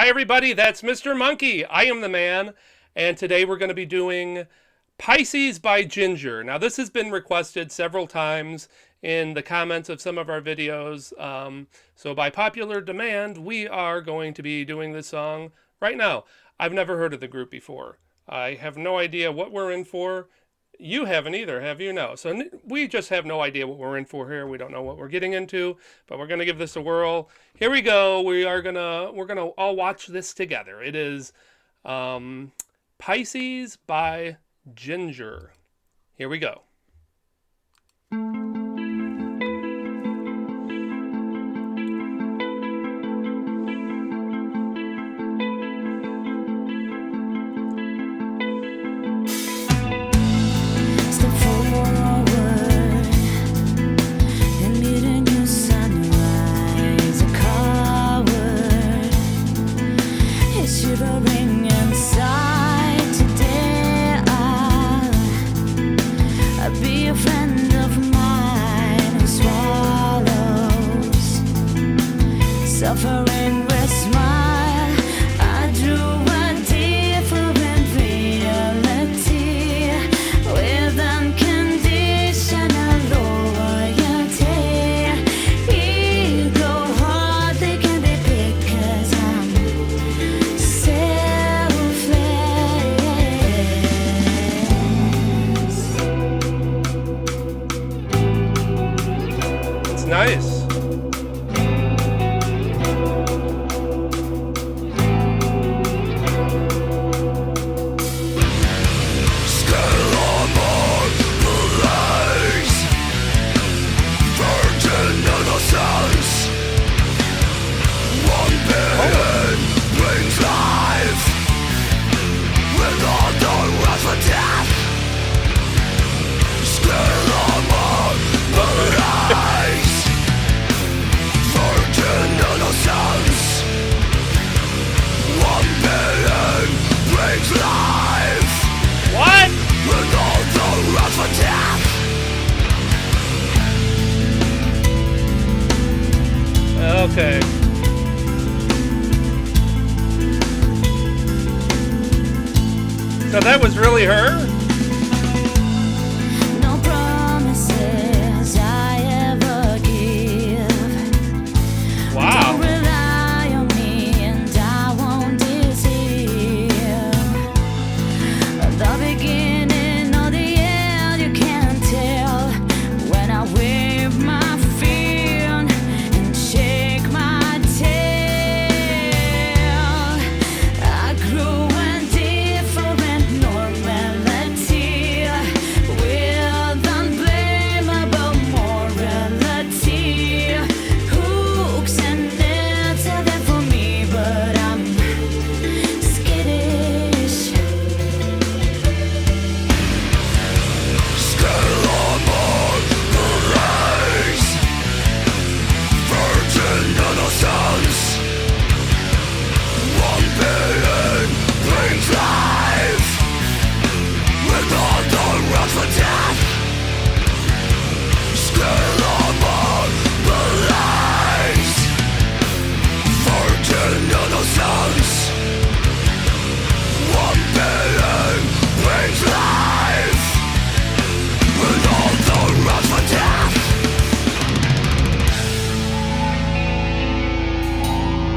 Hi everybody, that's Mr. Monkey. I am the man, and today we're going to be doing Pisces by Jinjer. Now this has been requested several times in the comments of some of our videos, so by popular demand we are going to be doing this song right now. I've never heard of the group before. I have no idea what we're in for. You haven't either, have you? No. So we just have no idea what we're in for here. We don't know what we're getting into, but we're going to give this a whirl. Here we go. We're going to all watch this together. It is Pisces by Jinjer. Here we go. Suffering with smile, I drew a different reality with unconditional loyalty. Ego heart, they can be big 'cause I'm selfless. It's nice. Okay. So that was really her? No promises I ever give. Wow. Don't rely on me and I won't deceive. The beginning or the end you can't tell. When I wave my fin and shake my tail, I grew a different normality with unblameable morality. Hooks and nets are there for me, but I'm skittish.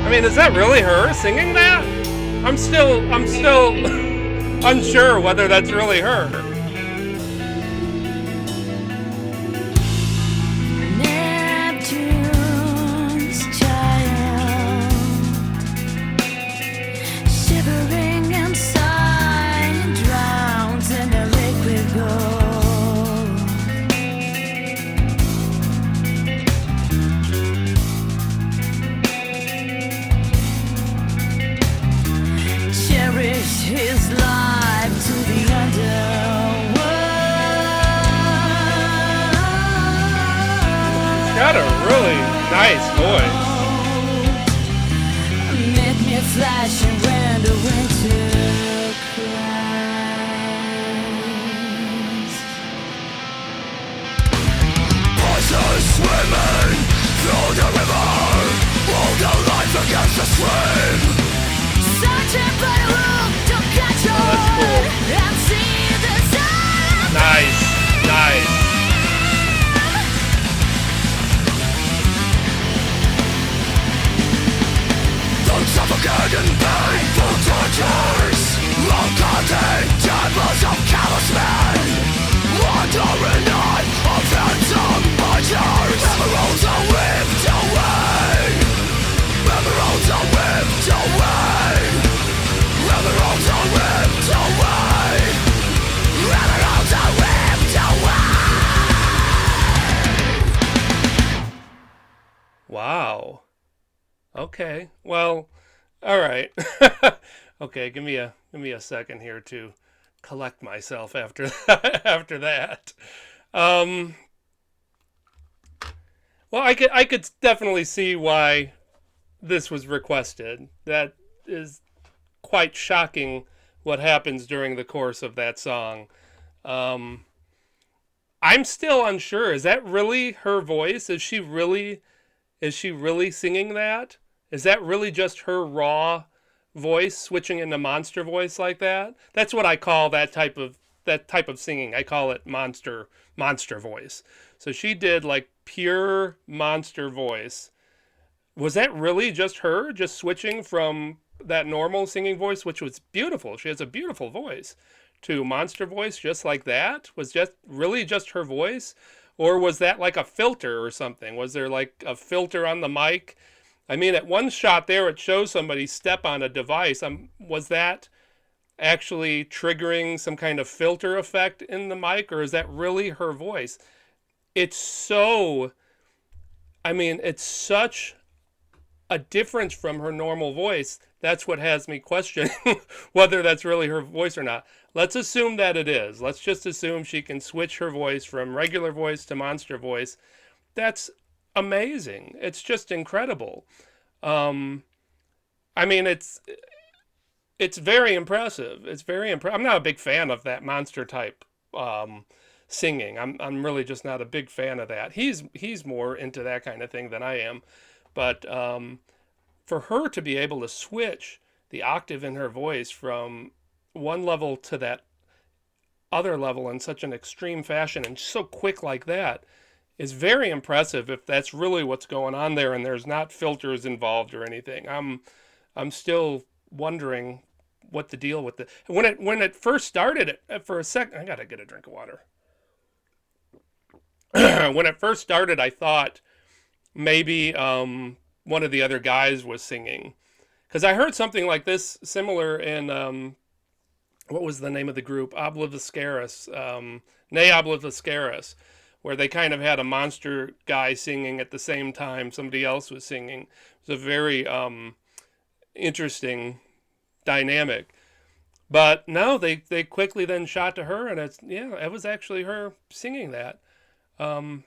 I mean, is that really her singing that? I'm still unsure whether that's really her. Neptune's child, shivering inside, drowns in a liquid gold. Cherish his life to the underworld. Got a really nice voice. Make me flashing when the winter cries. Horses swimming through the river, hold the life against the stream. Nice, nice. Suffocating painful tortures, long-cutting tables of callous men, wandering on of phantom butchers. Emeralds are ripped away, emeralds are ripped away, emeralds are ripped away, emeralds are ripped away. Wow. Okay. Well, all right. Okay, give me a second here to collect myself after after that. Well, I could definitely see why this was requested. That is quite shocking what happens during the course of that song. I'm still unsure. Is that really her voice? Is she really singing that? Is that really just her raw voice switching into monster voice like that? That's what I call that type of singing. I call it monster voice. So she did like pure monster voice. Was that really just her just switching from that normal singing voice, which was beautiful? She has a beautiful voice, to monster voice just like that? Was just really just her voice? Or was that like a filter or something? Was there like a filter on the mic? I mean, at one shot there, it shows somebody step on a device. Was that actually triggering some kind of filter effect in the mic, or is that really her voice? It's so, I mean, it's such a difference from her normal voice. That's what has me questioning whether that's really her voice or not. Let's assume that it is. Let's just assume she can switch her voice from regular voice to monster voice. That's amazing. It's just incredible. I mean, it's very impressive. It's very I'm not a big fan of that monster type singing. I'm really just not a big fan of that. He's more into that kind of thing than I am. But for her to be able to switch the octave in her voice from one level to that other level in such an extreme fashion and so quick like that is very impressive, if that's really what's going on there and there's not filters involved or anything. I'm still wondering what the deal with the when it first started. For a second, I gotta get a drink of water. When it first started, I thought maybe one of the other guys was singing, because I heard something like this similar in what was the name of the group? Obliviscaris, Ne Obliviscaris, where they kind of had a monster guy singing at the same time somebody else was singing. It was a very interesting dynamic. But no, they quickly then shot to her, and it was actually her singing that. So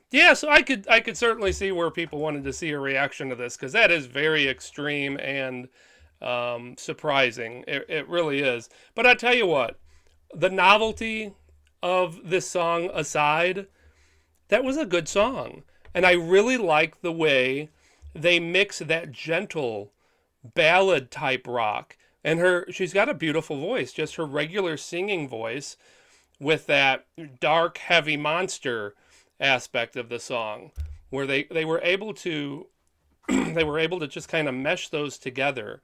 I could certainly see where people wanted to see a reaction to this, because that is very extreme and surprising. It really is. But I tell you what, the novelty of this song aside, that was a good song. And I really like the way they mix that gentle ballad type rock. And she's got a beautiful voice, just her regular singing voice with that dark, heavy monster aspect of the song, where they were able to just kind of mesh those together,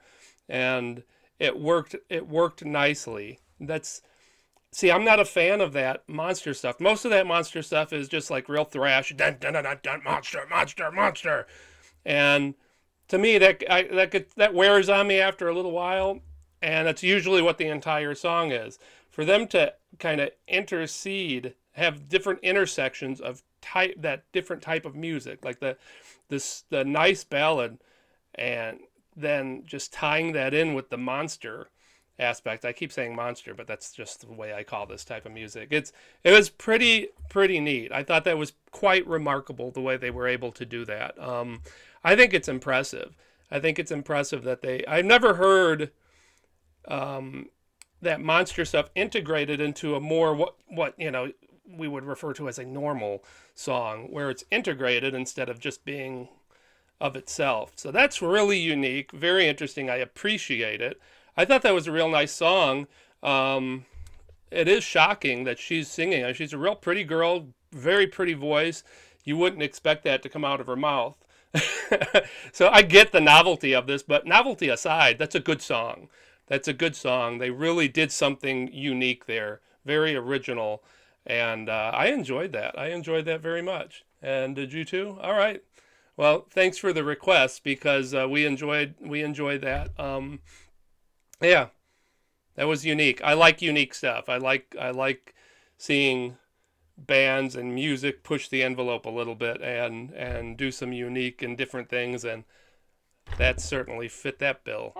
and it worked nicely. I'm not a fan of that monster stuff. Most of that monster stuff is just like real thrash, dun, dun, dun, dun, dun, monster, and to me that wears on me after a little while, and that's usually what the entire song is. For them to kind of intercede, have different intersections of different type of music, like the nice ballad, and then just tying that in with the monster aspect. I keep saying monster, but that's just the way I call this type of music. It was pretty neat. I thought that was quite remarkable, the way they were able to do that. I think it's impressive. I think it's impressive that I've never heard that monster stuff integrated into a more what we would refer to as a normal song, where it's integrated instead of just being of itself. So that's really unique, very interesting. I appreciate it. I thought that was a real nice song. Um, it is shocking that she's singing. She's a real pretty girl, very pretty voice. You wouldn't expect that to come out of her mouth. So I get the novelty of this, but novelty aside, that's a good song. That's a good song. They really did something unique there, very original, and I enjoyed that. I enjoyed that very much. And did you too? All right. Well, thanks for the request because we enjoyed that. Yeah, that was unique. I like unique stuff. I like seeing bands and music push the envelope a little bit and do some unique and different things, and that certainly fit that bill.